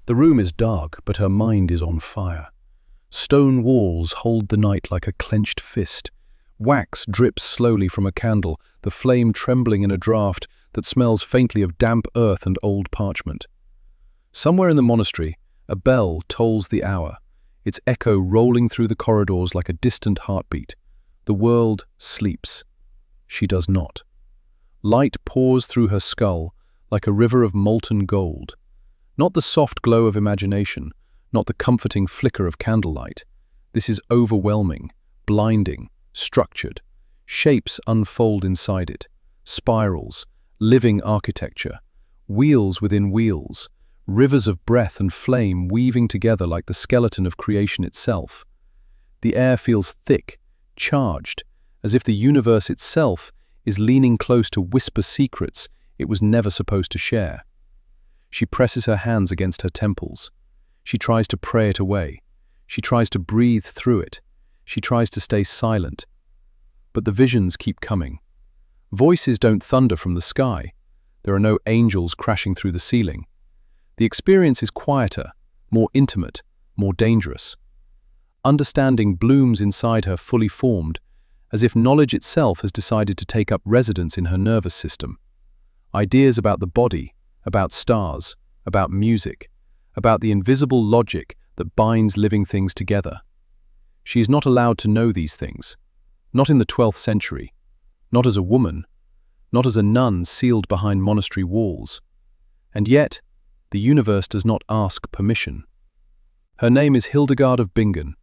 The room is dark, but her mind is on fire. Stone walls hold the night like a clenched fist. Wax drips slowly from a candle, the flame trembling in a draught that smells faintly of damp earth and old parchment. Somewhere in the monastery, a bell tolls the hour, its echo rolling through the corridors like a distant heartbeat. The world sleeps. She does not. Light pours through her skull like a river of molten gold. Not the soft glow of imagination, not the comforting flicker of candlelight. This is overwhelming, blinding, structured. Shapes unfold inside it. Spirals, living architecture, wheels within wheels, rivers of breath and flame weaving together like the skeleton of creation itself. The air feels thick, charged, as if the universe itself is leaning close to whisper secrets it was never supposed to share. She presses her hands against her temples. She tries to pray it away. She tries to breathe through it. She tries to stay silent. But the visions keep coming. Voices don't thunder from the sky. There are no angels crashing through the ceiling. The experience is quieter, more intimate, more dangerous. Understanding blooms inside her fully formed, as if knowledge itself has decided to take up residence in her nervous system. Ideas about the body, about stars, about music, about the invisible logic that binds living things together. She is not allowed to know these things, not in the 12th century, not as a woman, not as a nun sealed behind monastery walls. And yet, the universe does not ask permission. Her name is Hildegard of Bingen,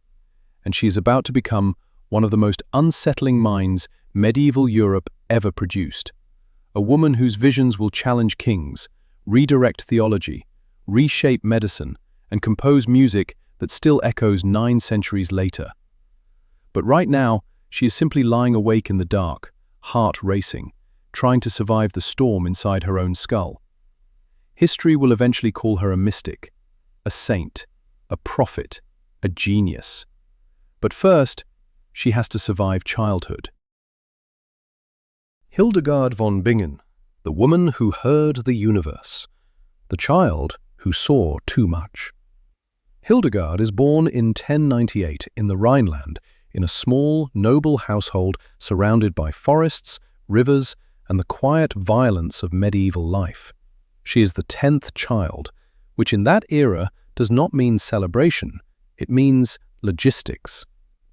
and she is about to become one of the most unsettling minds medieval Europe ever produced. A woman whose visions will challenge kings, redirect theology, reshape medicine, and compose music that still echoes 9 centuries later. But right now, she is simply lying awake in the dark, heart racing, trying to survive the storm inside her own skull. History will eventually call her a mystic, a saint, a prophet, a genius. But first, she has to survive childhood. Hildegard von Bingen, the woman who heard the universe, the child who saw too much. Hildegard is born in 1098 in the Rhineland, in a small, noble household surrounded by forests, rivers, and the quiet violence of medieval life. She is the 10th child, which in that era does not mean celebration, it means logistics.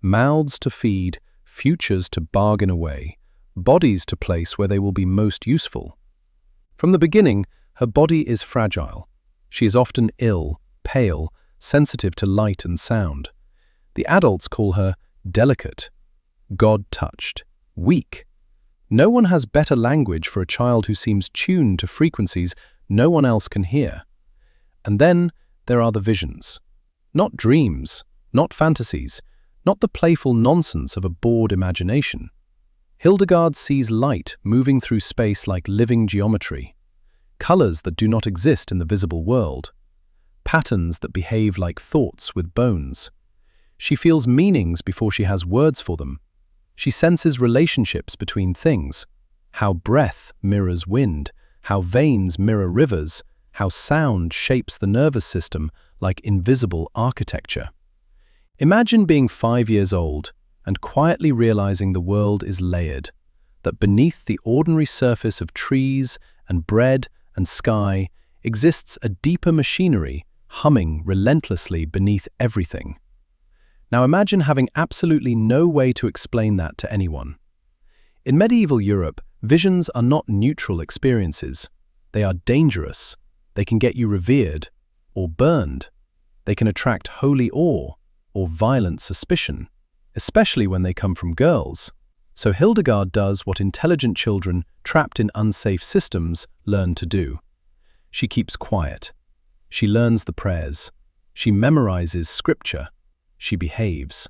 Mouths to feed, futures to bargain away, bodies to place where they will be most useful. From the beginning, her body is fragile. She is often ill, pale, sensitive to light and sound. The adults call her delicate, God-touched, weak. No one has better language for a child who seems tuned to frequencies no one else can hear. And then there are the visions. Not dreams, not fantasies, not the playful nonsense of a bored imagination. Hildegard sees light moving through space like living geometry, colors that do not exist in the visible world, patterns that behave like thoughts with bones. She feels meanings before she has words for them. She senses relationships between things, how breath mirrors wind, how veins mirror rivers, how sound shapes the nervous system like invisible architecture. Imagine being 5 years old and quietly realizing the world is layered, that beneath the ordinary surface of trees and bread and sky exists a deeper machinery humming relentlessly beneath everything. Now imagine having absolutely no way to explain that to anyone. In medieval Europe, visions are not neutral experiences. They are dangerous. They can get you revered or burned. They can attract holy awe or violent suspicion, especially when they come from girls. So Hildegard does what intelligent children trapped in unsafe systems learn to do. She keeps quiet. She learns the prayers. She memorizes scripture. She behaves.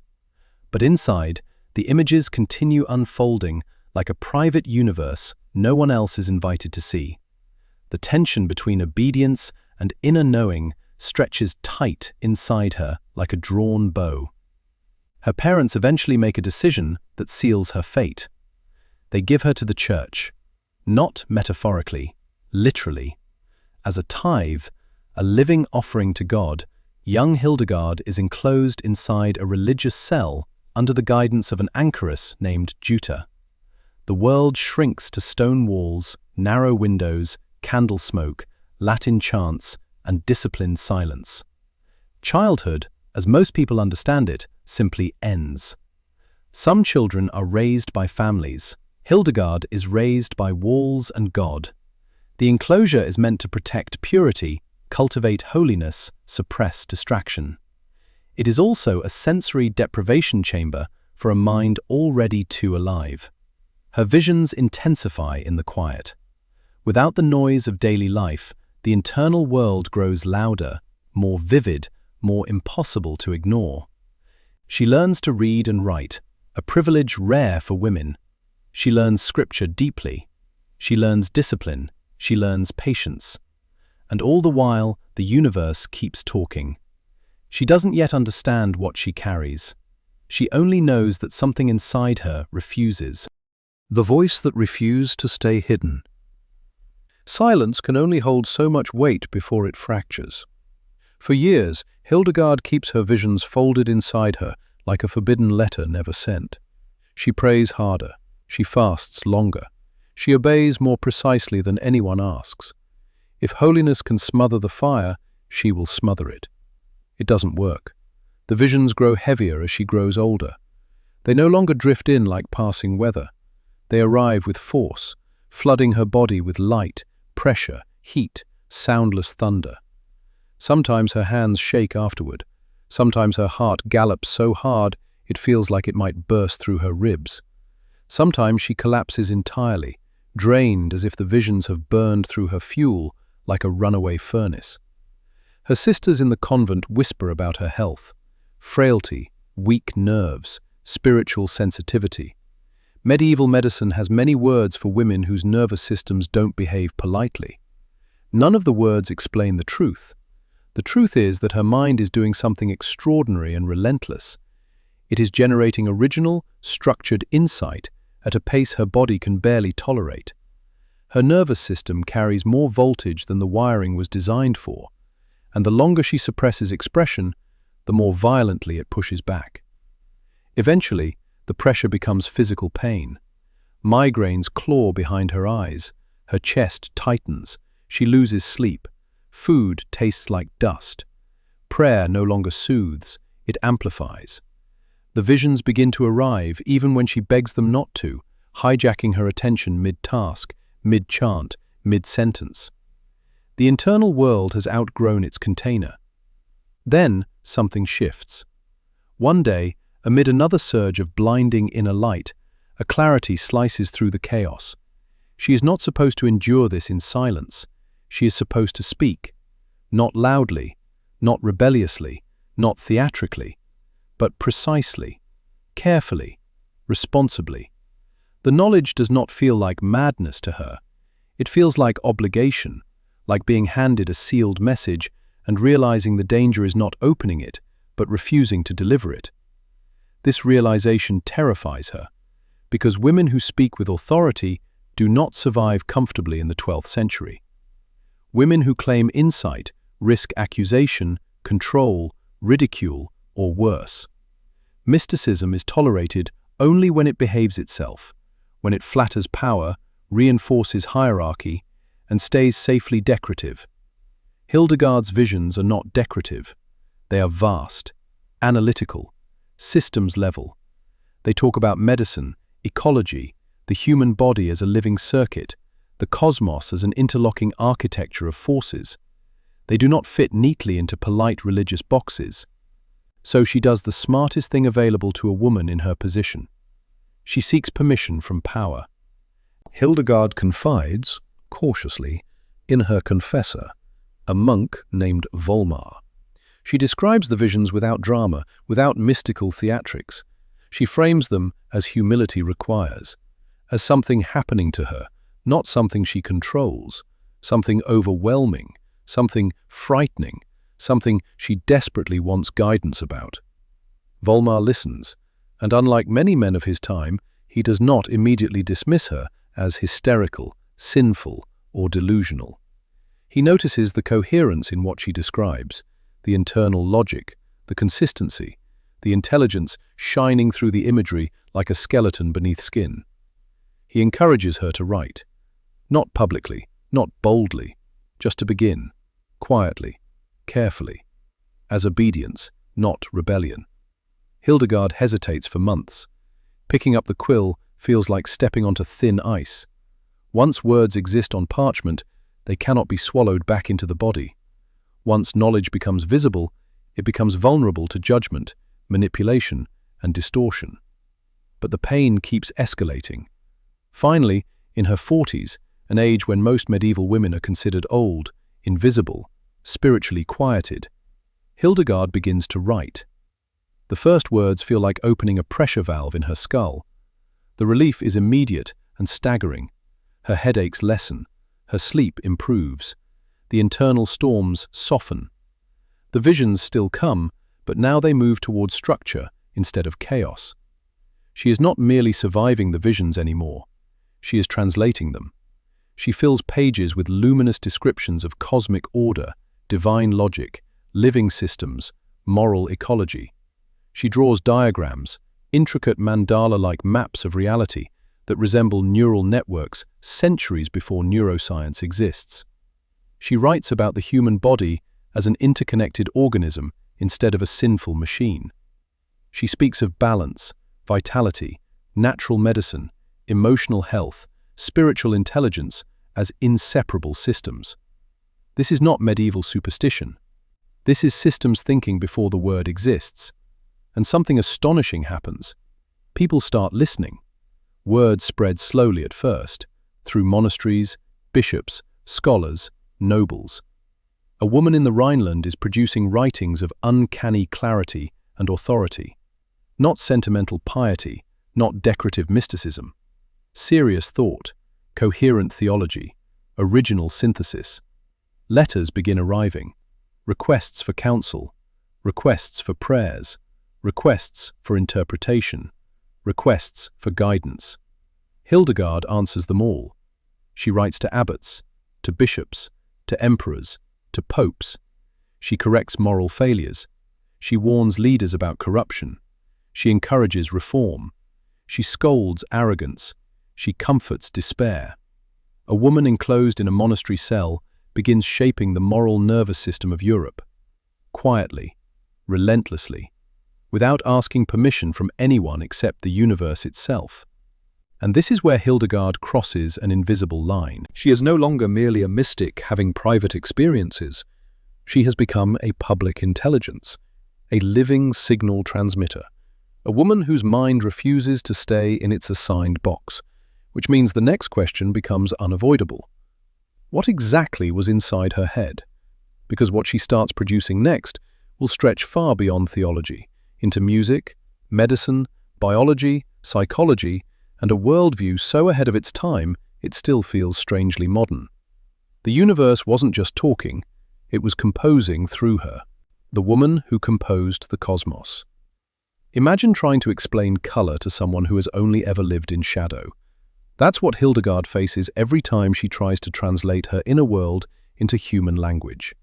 But inside, the images continue unfolding like a private universe no one else is invited to see. The tension between obedience and inner knowing stretches tight inside her like a drawn bow. Her parents eventually make a decision that seals her fate. They give her to the church, not metaphorically, literally, as a tithe, a living offering to God, young Hildegard is enclosed inside a religious cell under the guidance of an anchoress named Jutta. The world shrinks to stone walls, narrow windows, candle smoke, Latin chants, and disciplined silence. Childhood, as most people understand it, simply ends. Some children are raised by families. Hildegard is raised by walls and God. The enclosure is meant to protect purity, cultivate holiness, suppress distraction. It is also a sensory deprivation chamber for a mind already too alive. Her visions intensify in the quiet. Without the noise of daily life, the internal world grows louder, more vivid, more impossible to ignore. She learns to read and write, a privilege rare for women. She learns scripture deeply. She learns discipline. She learns patience. And all the while, the universe keeps talking. She doesn't yet understand what she carries. She only knows that something inside her refuses. The voice that refused to stay hidden. Silence can only hold so much weight before it fractures. For years, Hildegard keeps her visions folded inside her like a forbidden letter never sent. She prays harder. She fasts longer. She obeys more precisely than anyone asks. If holiness can smother the fire, she will smother it. It doesn't work. The visions grow heavier as she grows older. They no longer drift in like passing weather. They arrive with force, flooding her body with light, pressure, heat, soundless thunder. Sometimes her hands shake afterward. Sometimes her heart gallops so hard it feels like it might burst through her ribs. Sometimes she collapses entirely, drained as if the visions have burned through her fuel like a runaway furnace. Her sisters in the convent whisper about her health, frailty, weak nerves, spiritual sensitivity. Medieval medicine has many words for women whose nervous systems don't behave politely. None of the words explain the truth. The truth is that her mind is doing something extraordinary and relentless. It is generating original, structured insight at a pace her body can barely tolerate. Her nervous system carries more voltage than the wiring was designed for, and the longer she suppresses expression, the more violently it pushes back. Eventually, the pressure becomes physical pain. Migraines claw behind her eyes, her chest tightens, she loses sleep, food tastes like dust. Prayer no longer soothes, it amplifies. The visions begin to arrive even when she begs them not to, hijacking her attention mid-task, mid-chant, mid-sentence. The internal world has outgrown its container. Then something shifts. One day, amid another surge of blinding inner light, a clarity slices through the chaos. She is not supposed to endure this in silence. She is supposed to speak, not loudly, not rebelliously, not theatrically, but precisely, carefully, responsibly. The knowledge does not feel like madness to her. It feels like obligation, like being handed a sealed message and realizing the danger is not opening it, but refusing to deliver it. This realization terrifies her, because women who speak with authority do not survive comfortably in the 12th century. Women who claim insight risk accusation, control, ridicule, or worse. Mysticism is tolerated only when it behaves itself, when it flatters power, reinforces hierarchy, and stays safely decorative. Hildegard's visions are not decorative. They are vast, analytical, systems level. They talk about medicine, ecology, the human body as a living circuit, the cosmos as an interlocking architecture of forces. They do not fit neatly into polite religious boxes. So she does the smartest thing available to a woman in her position. She seeks permission from power. Hildegard confides, cautiously, in her confessor, a monk named Volmar. She describes the visions without drama, without mystical theatrics. She frames them as humility requires, as something happening to her, not something she controls, something overwhelming, something frightening, something she desperately wants guidance about. Volmar listens, and unlike many men of his time, he does not immediately dismiss her as hysterical, sinful, or delusional. He notices the coherence in what she describes, the internal logic, the consistency, the intelligence shining through the imagery like a skeleton beneath skin. He encourages her to write, not publicly, not boldly, just to begin, quietly, carefully, as obedience, not rebellion. Hildegard hesitates for months. Picking up the quill feels like stepping onto thin ice. Once words exist on parchment, they cannot be swallowed back into the body. Once knowledge becomes visible, it becomes vulnerable to judgment, manipulation, and distortion. But the pain keeps escalating. Finally, in her 40s, an age when most medieval women are considered old, invisible, spiritually quieted, Hildegard begins to write. The first words feel like opening a pressure valve in her skull. The relief is immediate and staggering. Her headaches lessen. Her sleep improves. The internal storms soften. The visions still come, but now they move towards structure instead of chaos. She is not merely surviving the visions anymore. She is translating them. She fills pages with luminous descriptions of cosmic order, divine logic, living systems, moral ecology. She draws diagrams, intricate mandala-like maps of reality that resemble neural networks centuries before neuroscience exists. She writes about the human body as an interconnected organism instead of a sinful machine. She speaks of balance, vitality, natural medicine, emotional health, spiritual intelligence as inseparable systems. This is not medieval superstition. This is systems thinking before the word exists. And something astonishing happens. People start listening. Words spread slowly at first, through monasteries, bishops, scholars, nobles. A woman in the Rhineland is producing writings of uncanny clarity and authority. Not sentimental piety, not decorative mysticism. Serious thought, coherent theology, original synthesis. Letters begin arriving. Requests for counsel, requests for prayers, requests for interpretation, requests for guidance. Hildegard answers them all. She writes to abbots, to bishops, to emperors, to popes. She corrects moral failures. She warns leaders about corruption. She encourages reform. She scolds arrogance. She comforts despair. A woman enclosed in a monastery cell begins shaping the moral nervous system of Europe. Quietly, relentlessly, without asking permission from anyone except the universe itself. And this is where Hildegard crosses an invisible line. She is no longer merely a mystic having private experiences. She has become a public intelligence, a living signal transmitter, a woman whose mind refuses to stay in its assigned box, which means the next question becomes unavoidable. What exactly was inside her head? Because what she starts producing next will stretch far beyond theology, into music, medicine, biology, psychology, and a worldview so ahead of its time it still feels strangely modern. The universe wasn't just talking, it was composing through her, the woman who composed the cosmos. Imagine trying to explain color to someone who has only ever lived in shadow. That's what Hildegard faces every time she tries to translate her inner world into human language.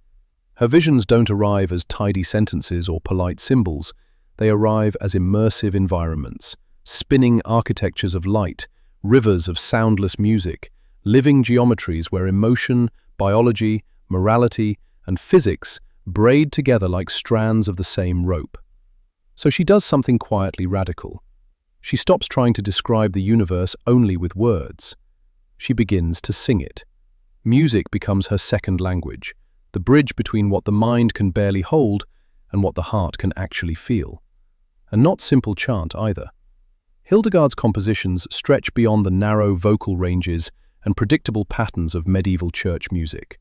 Her visions don't arrive as tidy sentences or polite symbols. They arrive as immersive environments, spinning architectures of light, rivers of soundless music, living geometries where emotion, biology, morality, and physics braid together like strands of the same rope. So she does something quietly radical. She stops trying to describe the universe only with words. She begins to sing it. Music becomes her second language, the bridge between what the mind can barely hold and what the heart can actually feel. And not simple chant either. Hildegard's compositions stretch beyond the narrow vocal ranges and predictable patterns of medieval church music.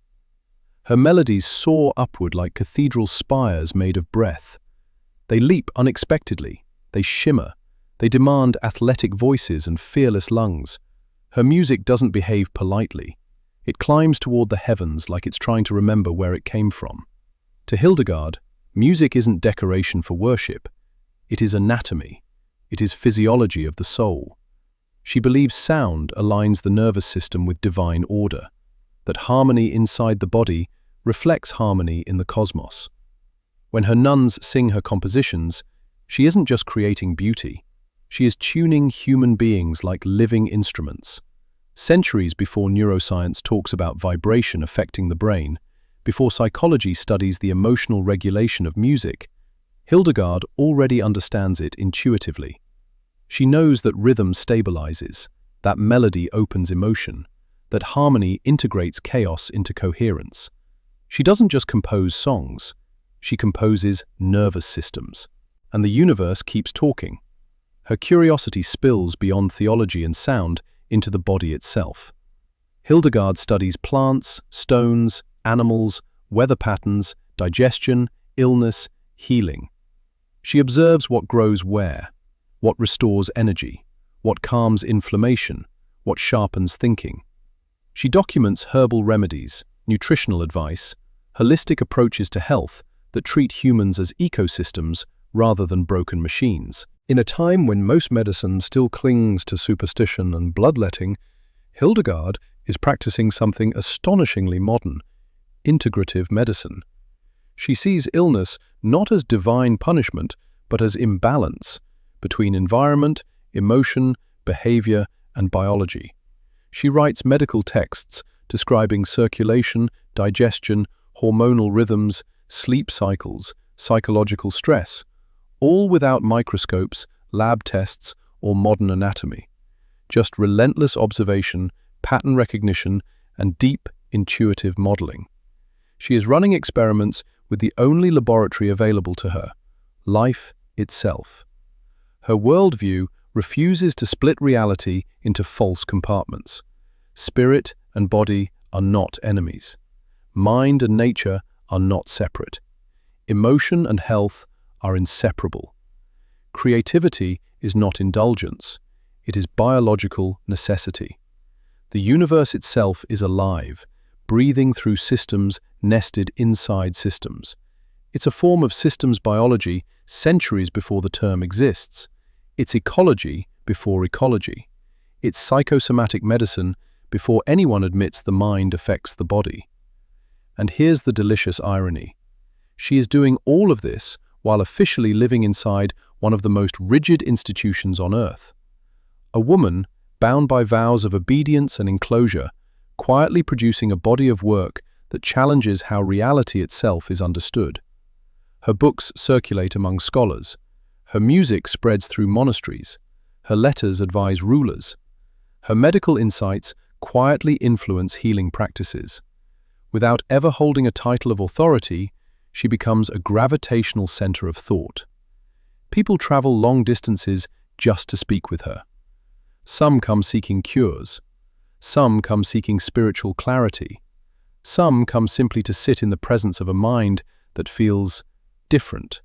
Her melodies soar upward like cathedral spires made of breath. They leap unexpectedly, they shimmer, they demand athletic voices and fearless lungs. Her music doesn't behave politely. It climbs toward the heavens like it's trying to remember where it came from. To Hildegard, music isn't decoration for worship. It is anatomy. It is physiology of the soul. She believes sound aligns the nervous system with divine order. that harmony inside the body reflects harmony in the cosmos. When her nuns sing her compositions, she isn't just creating beauty, she is tuning human beings like living instruments. Centuries before neuroscience talks about vibration affecting the brain, before psychology studies the emotional regulation of music, Hildegard already understands it intuitively. She knows that rhythm stabilizes, that melody opens emotion, that harmony integrates chaos into coherence. She doesn't just compose songs, she composes nervous systems. And the universe keeps talking. Her curiosity spills beyond theology and sound into the body itself. Hildegard studies plants, stones, animals, weather patterns, digestion, illness, healing. She observes what grows where, what restores energy, what calms inflammation, what sharpens thinking. She documents herbal remedies, nutritional advice, holistic approaches to health that treat humans as ecosystems rather than broken machines. In a time when most medicine still clings to superstition and bloodletting, Hildegard is practicing something astonishingly modern: integrative medicine. She sees illness not as divine punishment, but as imbalance between environment, emotion, behavior, and biology. She writes medical texts describing circulation, digestion, hormonal rhythms, sleep cycles, psychological stress, all without microscopes, lab tests, or modern anatomy. Just relentless observation, pattern recognition, and deep, intuitive modeling. She is running experiments with the only laboratory available to her: life itself. Her worldview refuses to split reality into false compartments. Spirit and body are not enemies. Mind and nature are not separate. Emotion and health are inseparable. Creativity is not indulgence, it is biological necessity. The universe itself is alive, breathing through systems nested inside systems. It's a form of systems biology centuries before the term exists. It's ecology before ecology. It's psychosomatic medicine before anyone admits the mind affects the body. And here's the delicious irony. She is doing all of this while officially living inside one of the most rigid institutions on earth. A woman, bound by vows of obedience and enclosure, quietly producing a body of work that challenges how reality itself is understood. Her books circulate among scholars. Her music spreads through monasteries. Her letters advise rulers. Her medical insights quietly influence healing practices. Without ever holding a title of authority, she becomes a gravitational center of thought. People travel long distances just to speak with her. Some come seeking cures. Some come seeking spiritual clarity. Some come simply to sit in the presence of a mind that feels different.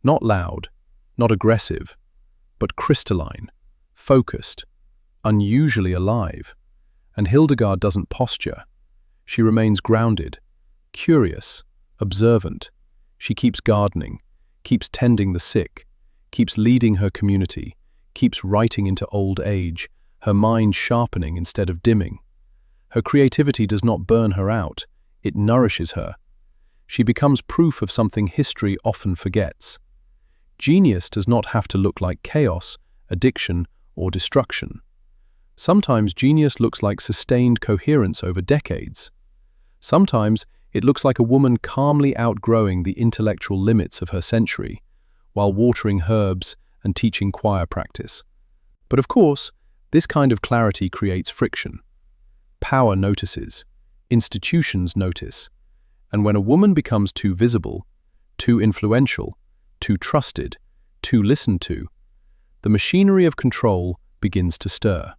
Not loud, not aggressive, but crystalline, focused, unusually alive. And Hildegard doesn't posture. She remains grounded, curious, observant. She keeps gardening, keeps tending the sick, keeps leading her community, keeps writing into old age, her mind sharpening instead of dimming. Her creativity does not burn her out, it nourishes her. She becomes proof of something history often forgets. Genius does not have to look like chaos, addiction, or destruction. Sometimes genius looks like sustained coherence over decades. Sometimes it looks like a woman calmly outgrowing the intellectual limits of her century, while watering herbs and teaching choir practice. But of course, this kind of clarity creates friction. Power notices, institutions notice, and when a woman becomes too visible, too influential, too trusted, too listened to, the machinery of control begins to stir.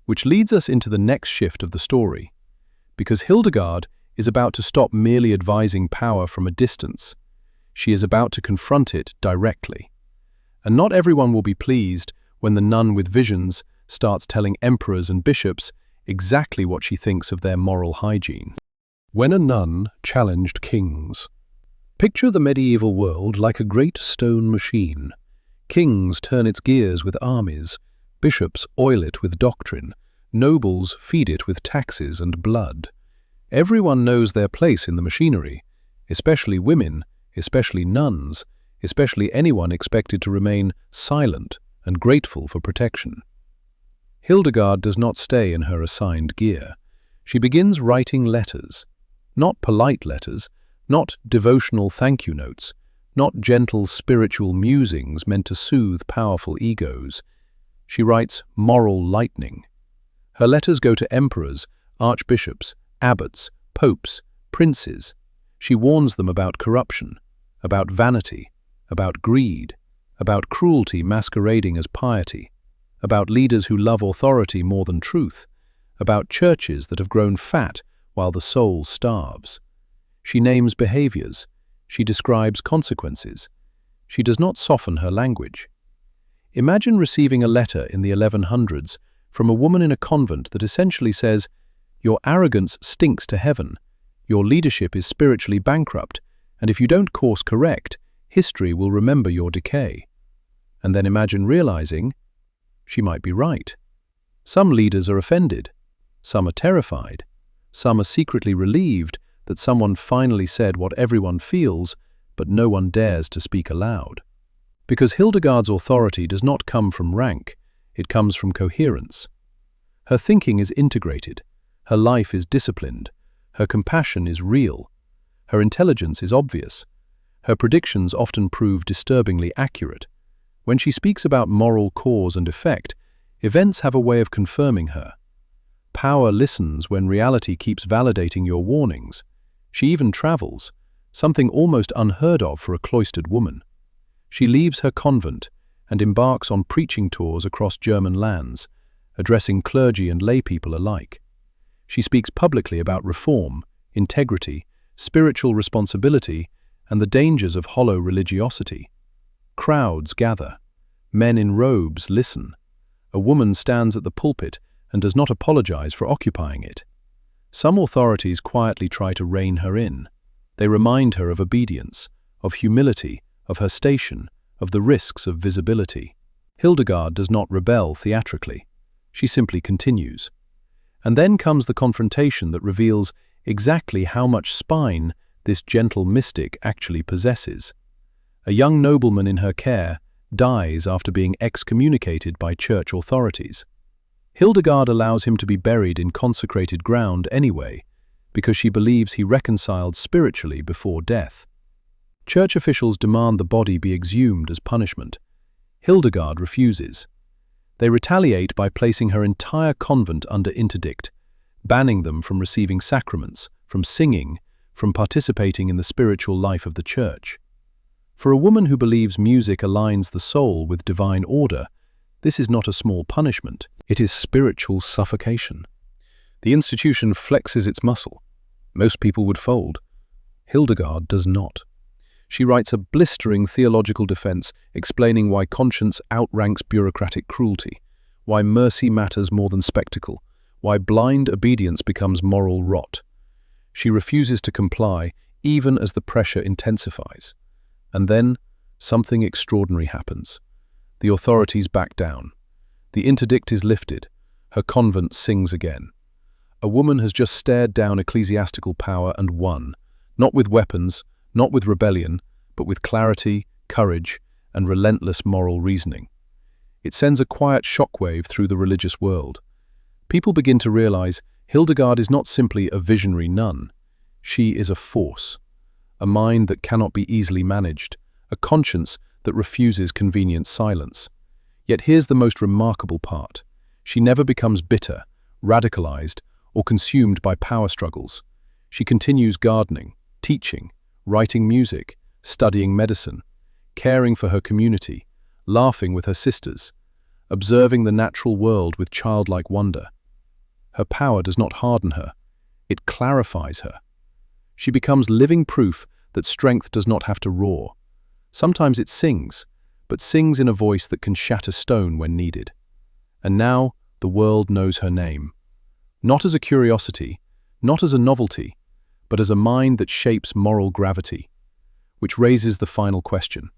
Which leads us into the next shift of the story, because Hildegard is about to stop merely advising power from a distance. She is about to confront it directly. And not everyone will be pleased when the nun with visions starts telling emperors and bishops exactly what she thinks of their moral hygiene. When a nun challenged kings. Picture the medieval world like a great stone machine. Kings turn its gears with armies, bishops oil it with doctrine, nobles feed it with taxes and blood. Everyone knows their place in the machinery, especially women, especially nuns, especially anyone expected to remain silent and grateful for protection. Hildegard does not stay in her assigned gear. She begins writing letters. Not polite letters, not devotional thank you notes, not gentle spiritual musings meant to soothe powerful egos. She writes moral lightning. Her letters go to emperors, archbishops, abbots, popes, princes. She warns them about corruption, about vanity, about greed, about cruelty masquerading as piety, about leaders who love authority more than truth, about churches that have grown fat while the soul starves. She names behaviors. She describes consequences. She does not soften her language. Imagine receiving a letter in the 1100s from a woman in a convent that essentially says, "Your arrogance stinks to heaven. Your leadership is spiritually bankrupt, and if you don't course correct, history will remember your decay." And then imagine realizing she might be right. Some leaders are offended. Some are terrified. Some are secretly relieved that someone finally said what everyone feels, but no one dares to speak aloud. Because Hildegard's authority does not come from rank, it comes from coherence. Her thinking is integrated. Her life is disciplined. Her compassion is real. Her intelligence is obvious. Her predictions often prove disturbingly accurate. When she speaks about moral cause and effect, events have a way of confirming her. Power listens when reality keeps validating your warnings. She even travels, something almost unheard of for a cloistered woman. She leaves her convent and embarks on preaching tours across German lands, addressing clergy and laypeople alike. She speaks publicly about reform, integrity, spiritual responsibility, and the dangers of hollow religiosity. Crowds gather. Men in robes listen. A woman stands at the pulpit and does not apologize for occupying it. Some authorities quietly try to rein her in. They remind her of obedience, of humility, of her station, of the risks of visibility. Hildegard does not rebel theatrically. She simply continues. And then comes the confrontation that reveals exactly how much spine this gentle mystic actually possesses. A young nobleman in her care dies after being excommunicated by church authorities. Hildegard allows him to be buried in consecrated ground anyway, because she believes he reconciled spiritually before death. Church officials demand the body be exhumed as punishment. Hildegard refuses. They retaliate by placing her entire convent under interdict, banning them from receiving sacraments, from singing, from participating in the spiritual life of the church. For a woman who believes music aligns the soul with divine order, this is not a small punishment. It is spiritual suffocation. The institution flexes its muscle. Most people would fold. Hildegard does not. She writes a blistering theological defense explaining why conscience outranks bureaucratic cruelty, why mercy matters more than spectacle, why blind obedience becomes moral rot. She refuses to comply even as the pressure intensifies. And then, something extraordinary happens. The authorities back down. The interdict is lifted. Her convent sings again. A woman has just stared down ecclesiastical power and won, not with weapons, not with rebellion, but with clarity, courage, and relentless moral reasoning. It sends a quiet shockwave through the religious world. People begin to realize Hildegard is not simply a visionary nun. She is a force, a mind that cannot be easily managed, a conscience that refuses convenient silence. Yet here's the most remarkable part. She never becomes bitter, radicalized, or consumed by power struggles. She continues gardening, teaching, writing music, studying medicine, caring for her community, laughing with her sisters, observing the natural world with childlike wonder. Her power does not harden her, it clarifies her. She becomes living proof that strength does not have to roar. Sometimes it sings, but sings in a voice that can shatter stone when needed. And now the world knows her name. Not as a curiosity, not as a novelty, but as a mind that shapes moral gravity. Which raises the final question.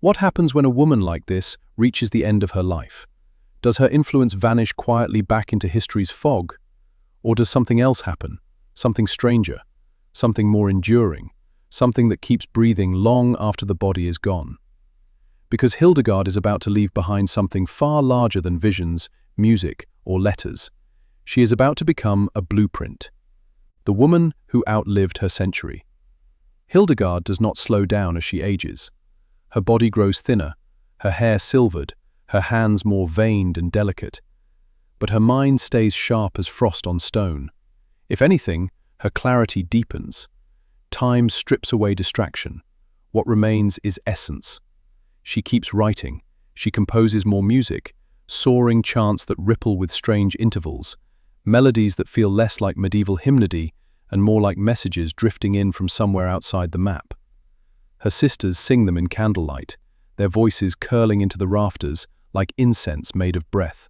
What happens when a woman like this reaches the end of her life? Does her influence vanish quietly back into history's fog? Or does something else happen? something stranger, something more enduring, something that keeps breathing long after the body is gone. Because Hildegard is about to leave behind something far larger than visions, music, or letters. She is about to become a blueprint. The woman who outlived her century. Hildegard does not slow down as she ages. Her body grows thinner, her hair silvered, her hands more veined and delicate. But her mind stays sharp as frost on stone. If anything, her clarity deepens. Time strips away distraction. What remains is essence. She keeps writing. She composes more music, soaring chants that ripple with strange intervals, melodies that feel less like medieval hymnody and more like messages drifting in from somewhere outside the map. Her sisters sing them in candlelight, their voices curling into the rafters like incense made of breath.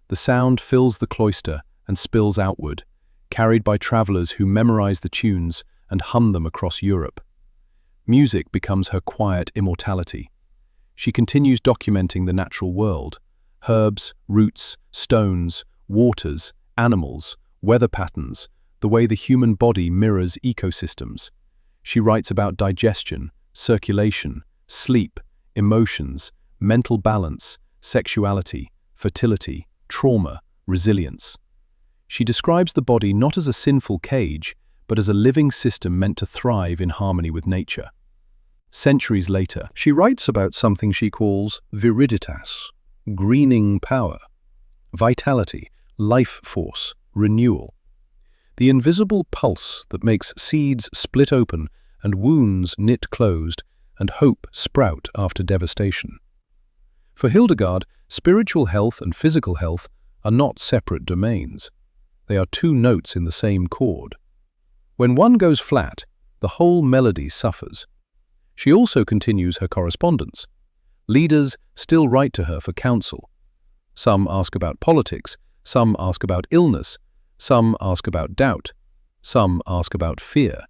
The sound fills the cloister and spills outward, carried by travelers who memorize the tunes and hum them across Europe. Music becomes her quiet immortality. She continues documenting the natural world: herbs, roots, stones, waters, animals, weather patterns, the way the human body mirrors ecosystems. She writes about digestion, circulation, sleep, emotions, mental balance, sexuality, fertility, trauma, resilience. She describes the body not as a sinful cage, but as a living system meant to thrive in harmony with nature. Centuries later, she writes about something she calls viriditas, greening power, vitality, life force, renewal. The invisible pulse that makes seeds split open and wounds knit closed and hope sprout after devastation. For Hildegard, spiritual health and physical health are not separate domains. They are two notes in the same chord. When one goes flat, the whole melody suffers. She also continues her correspondence. Leaders still write to her for counsel. Some ask about politics, some ask about illness, some ask about doubt, some ask about fear.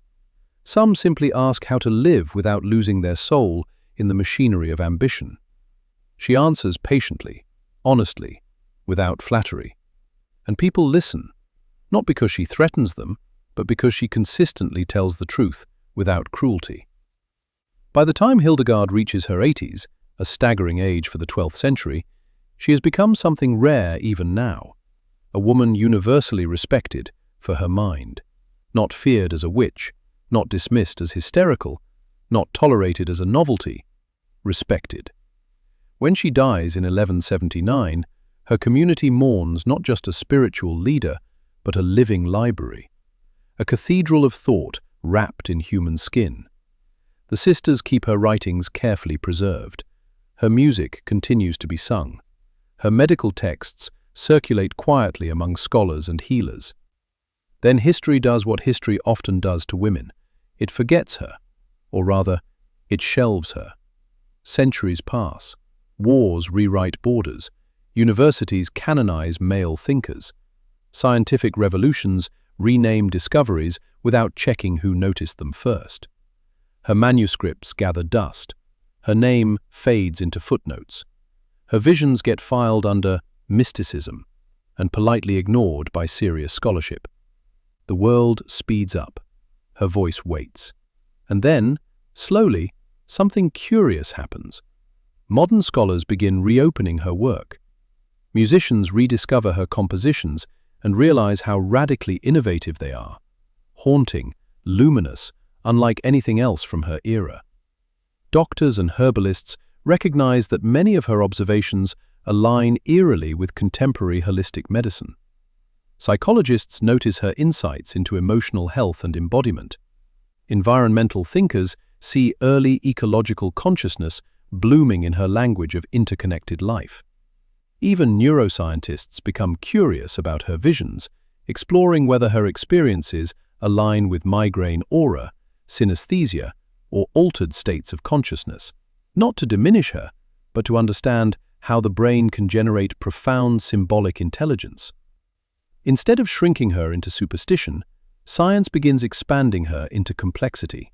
Some simply ask how to live without losing their soul in the machinery of ambition. She answers patiently, honestly, without flattery. And people listen, not because she threatens them, but because she consistently tells the truth without cruelty. By the time Hildegard reaches her 80s, a staggering age for the 12th century, she has become something rare even now. A woman universally respected for her mind, not feared as a witch, not dismissed as hysterical, not tolerated as a novelty, respected. When she dies in 1179, her community mourns not just a spiritual leader, but a living library, a cathedral of thought wrapped in human skin. The sisters keep her writings carefully preserved. Her music continues to be sung. Her medical texts circulate quietly among scholars and healers. Then history does what history often does to women. It forgets her, or rather, it shelves her. Centuries pass. Wars rewrite borders. Universities canonize male thinkers. Scientific revolutions rename discoveries without checking who noticed them first. Her manuscripts gather dust. Her name fades into footnotes. Her visions get filed under mysticism and politely ignored by serious scholarship. The world speeds up. Her voice waits. And then, slowly, something curious happens. Modern scholars begin reopening her work. Musicians rediscover her compositions and realize how radically innovative they are. Haunting, luminous, unlike anything else from her era. Doctors and herbalists recognize that many of her observations align eerily with contemporary holistic medicine. Psychologists notice her insights into emotional health and embodiment. Environmental thinkers see early ecological consciousness blooming in her language of interconnected life. Even neuroscientists become curious about her visions, exploring whether her experiences align with migraine aura, synesthesia, or altered states of consciousness, not to diminish her, but to understand how the brain can generate profound symbolic intelligence. Instead of shrinking her into superstition, science begins expanding her into complexity.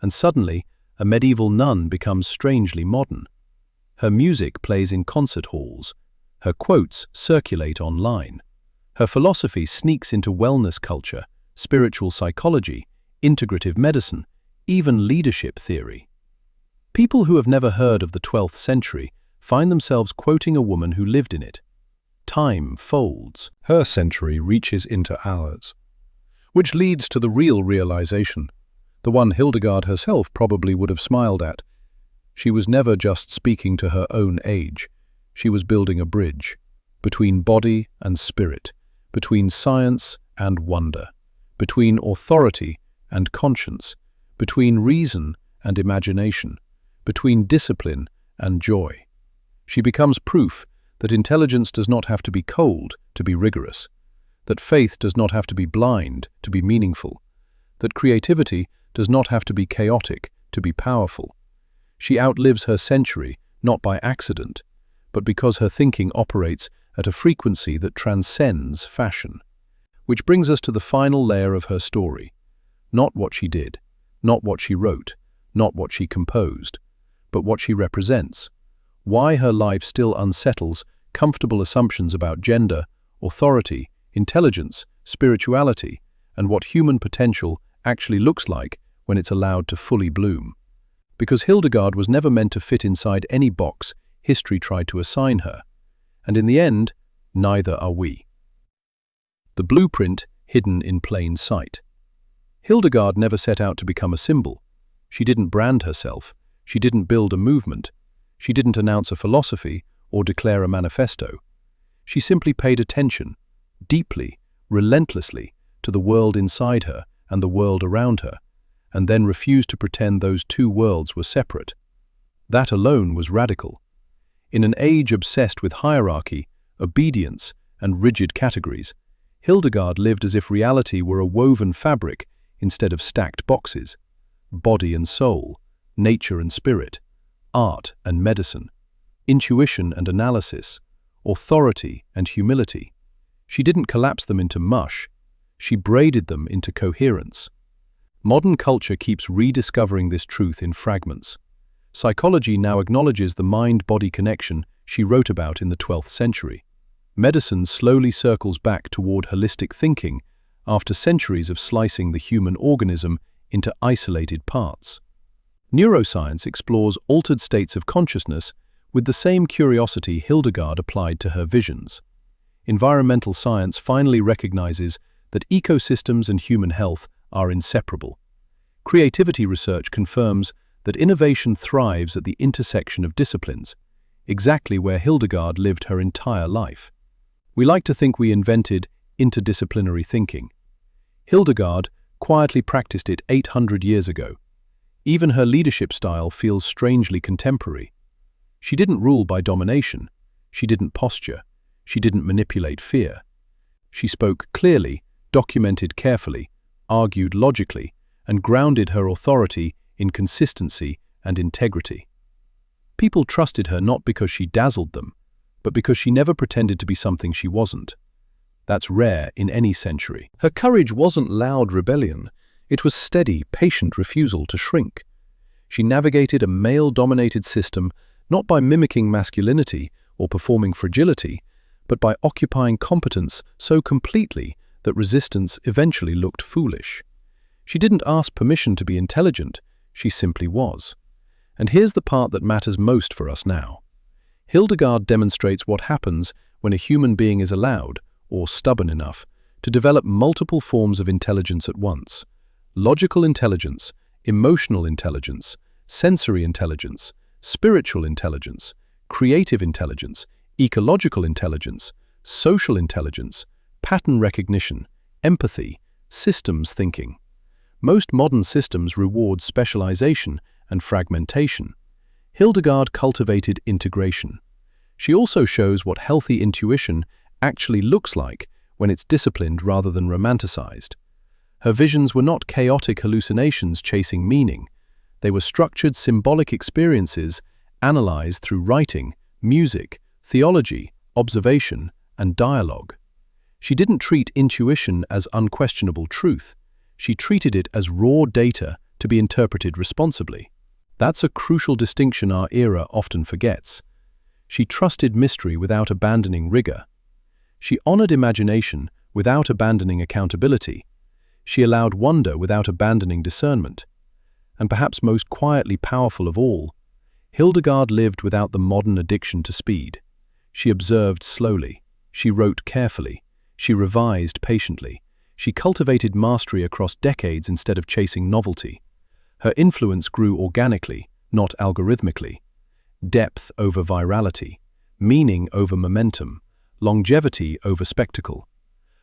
And suddenly, a medieval nun becomes strangely modern. Her music plays in concert halls. Her quotes circulate online. Her philosophy sneaks into wellness culture, spiritual psychology, integrative medicine, even leadership theory. People who have never heard of the 12th century find themselves quoting a woman who lived in it. Time folds. Her century reaches into ours. Which leads to the real realization, the one Hildegard herself probably would have smiled at. She was never just speaking to her own age. She was building a bridge between body and spirit, between science and wonder, between authority and conscience, between reason and imagination, between discipline and joy. She becomes proof that intelligence does not have to be cold to be rigorous, that faith does not have to be blind to be meaningful, that creativity does not have to be chaotic to be powerful. She outlives her century not by accident, but because her thinking operates at a frequency that transcends fashion. Which brings us to the final layer of her story. Not what she did, not what she wrote, not what she composed, but what she represents. Why her life still unsettles comfortable assumptions about gender, authority, intelligence, spirituality, and what human potential actually looks like when it's allowed to fully bloom. Because Hildegard was never meant to fit inside any box history tried to assign her, and in the end, neither are we. The blueprint hidden in plain sight. Hildegard never set out to become a symbol. She didn't brand herself. She didn't build a movement. She didn't announce a philosophy or declare a manifesto. She simply paid attention, deeply, relentlessly, to the world inside her and the world around her, and then refused to pretend those two worlds were separate. That alone was radical. In an age obsessed with hierarchy, obedience, and rigid categories, Hildegard lived as if reality were a woven fabric instead of stacked boxes. Body and soul, nature and spirit, art and medicine, intuition and analysis, authority and humility. She didn't collapse them into mush. She braided them into coherence. Modern culture keeps rediscovering this truth in fragments. Psychology now acknowledges the mind-body connection she wrote about in the 12th century. Medicine slowly circles back toward holistic thinking after centuries of slicing the human organism into isolated parts. Neuroscience explores altered states of consciousness with the same curiosity Hildegard applied to her visions. Environmental science finally recognizes that ecosystems and human health are inseparable. Creativity research confirms that innovation thrives at the intersection of disciplines, exactly where Hildegard lived her entire life. We like to think we invented interdisciplinary thinking. Hildegard quietly practiced it 800 years ago. Even her leadership style feels strangely contemporary. She didn't rule by domination. She didn't posture. She didn't manipulate fear. She spoke clearly, documented carefully, argued logically, and grounded her authority in consistency and integrity. People trusted her not because she dazzled them, but because she never pretended to be something she wasn't. That's rare in any century. Her courage wasn't loud rebellion. It was steady, patient refusal to shrink. She navigated a male-dominated system not by mimicking masculinity or performing fragility, but by occupying competence so completely that resistance eventually looked foolish. She didn't ask permission to be intelligent, she simply was. And here's the part that matters most for us now. Hildegard demonstrates what happens when a human being is allowed, or stubborn enough, to develop multiple forms of intelligence at once. Logical intelligence, emotional intelligence, sensory intelligence, spiritual intelligence, creative intelligence, ecological intelligence, social intelligence, pattern recognition, empathy, systems thinking. Most modern systems reward specialization and fragmentation. Hildegard cultivated integration. She also shows what healthy intuition actually looks like when it's disciplined rather than romanticized. Her visions were not chaotic hallucinations chasing meaning. They were structured symbolic experiences analyzed through writing, music, theology, observation, and dialogue. She didn't treat intuition as unquestionable truth. She treated it as raw data to be interpreted responsibly. That's a crucial distinction our era often forgets. She trusted mystery without abandoning rigor. She honored imagination without abandoning accountability. She allowed wonder without abandoning discernment. And perhaps most quietly powerful of all, Hildegard lived without the modern addiction to speed. She observed slowly. She wrote carefully. She revised patiently. She cultivated mastery across decades instead of chasing novelty. Her influence grew organically, not algorithmically. Depth over virality, meaning over momentum, longevity over spectacle.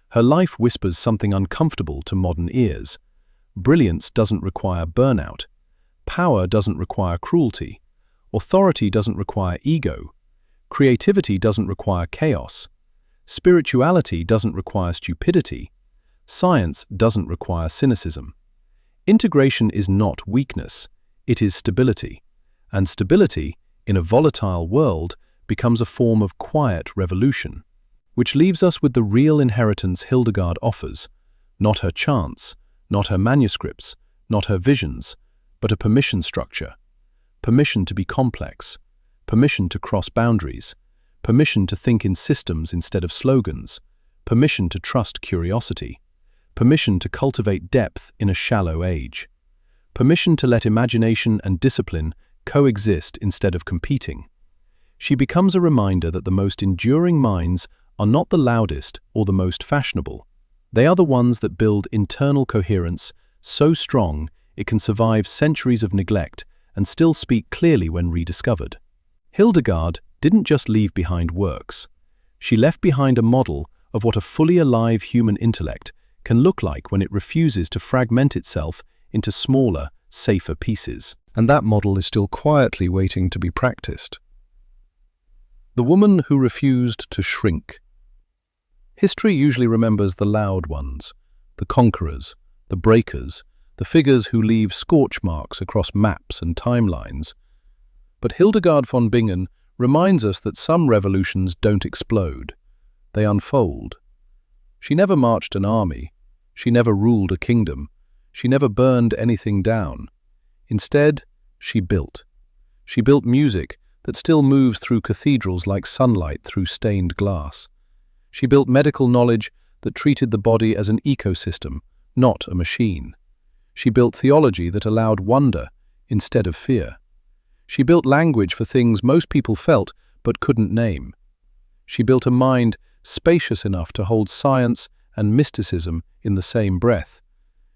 Her life whispers something uncomfortable to modern ears. Brilliance doesn't require burnout. Power doesn't require cruelty. Authority doesn't require ego. Creativity doesn't require chaos. Spirituality doesn't require stupidity. Science doesn't require cynicism. Integration is not weakness, it is stability. And stability, in a volatile world, becomes a form of quiet revolution, which leaves us with the real inheritance Hildegard offers, not her chants, not her manuscripts, not her visions, but a permission structure. Permission to be complex, permission to cross boundaries, permission to think in systems instead of slogans, permission to trust curiosity, permission to cultivate depth in a shallow age, permission to let imagination and discipline coexist instead of competing. She becomes a reminder that the most enduring minds are not the loudest or the most fashionable. They are the ones that build internal coherence so strong it can survive centuries of neglect and still speak clearly when rediscovered. Hildegard didn't just leave behind works. She left behind a model of what a fully alive human intellect can look like when it refuses to fragment itself into smaller, safer pieces. And that model is still quietly waiting to be practiced. The woman who refused to shrink. History usually remembers the loud ones, the conquerors, the breakers, the figures who leave scorch marks across maps and timelines. But Hildegard von Bingen reminds us that some revolutions don't explode, they unfold. She never marched an army, she never ruled a kingdom, she never burned anything down. Instead, she built. She built music that still moves through cathedrals like sunlight through stained glass. She built medical knowledge that treated the body as an ecosystem, not a machine. She built theology that allowed wonder instead of fear. She built language for things most people felt but couldn't name. She built a mind spacious enough to hold science and mysticism in the same breath,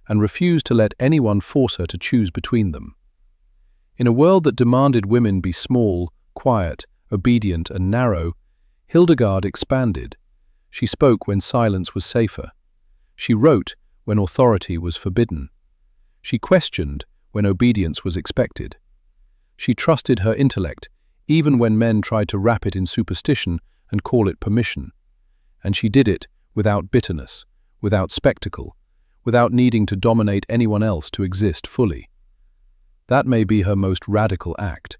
and refused to let anyone force her to choose between them. In a world that demanded women be small, quiet, obedient, and narrow, Hildegard expanded. She spoke when silence was safer. She wrote when authority was forbidden. She questioned when obedience was expected. She trusted her intellect, even when men tried to wrap it in superstition and call it permission. And she did it without bitterness, without spectacle, without needing to dominate anyone else to exist fully. That may be her most radical act.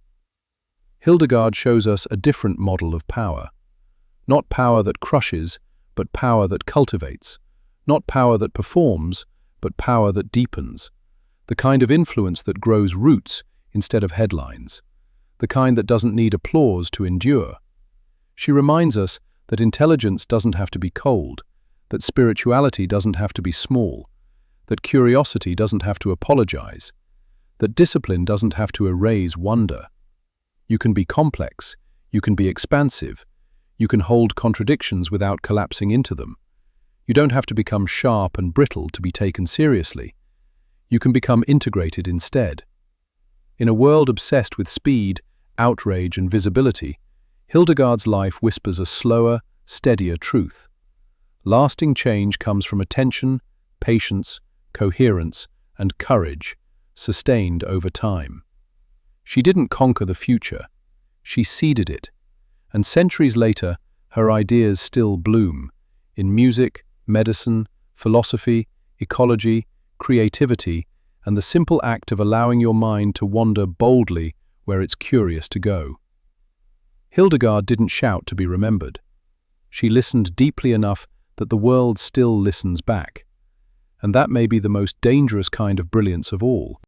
Hildegard shows us a different model of power. Not power that crushes, but power that cultivates. Not power that performs, but power that deepens. The kind of influence that grows roots instead of headlines. The kind that doesn't need applause to endure. She reminds us that intelligence doesn't have to be cold, that spirituality doesn't have to be small, that curiosity doesn't have to apologize, that discipline doesn't have to erase wonder. You can be complex, you can be expansive, you can hold contradictions without collapsing into them. You don't have to become sharp and brittle to be taken seriously. You can become integrated instead. In a world obsessed with speed, outrage, and visibility, Hildegard's life whispers a slower, steadier truth. Lasting change comes from attention, patience, coherence, and courage, sustained over time. She didn't conquer the future, she seeded it, and centuries later, her ideas still bloom in music, medicine, philosophy, ecology, creativity, and the simple act of allowing your mind to wander boldly where it's curious to go. Hildegard didn't shout to be remembered. She listened deeply enough that the world still listens back. And that may be the most dangerous kind of brilliance of all.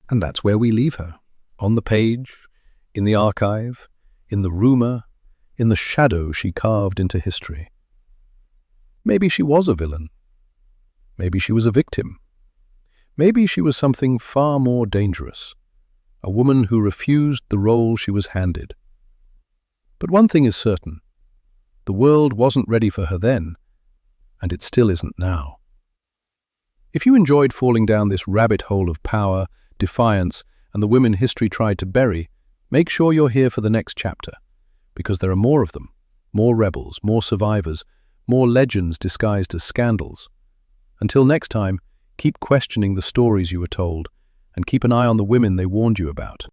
And that's where we leave her, on the page, in the archive, in the rumor, in the shadow she carved into history. Maybe she was a villain. Maybe she was a victim. Maybe she was something far more dangerous, a woman who refused the role she was handed. But one thing is certain, the world wasn't ready for her then, and it still isn't now. If you enjoyed falling down this rabbit hole of power, defiance, and the women history tried to bury, make sure you're here for the next chapter, because there are more of them, more rebels, more survivors, more legends disguised as scandals. Until next time, keep questioning the stories you were told, and keep an eye on the women they warned you about.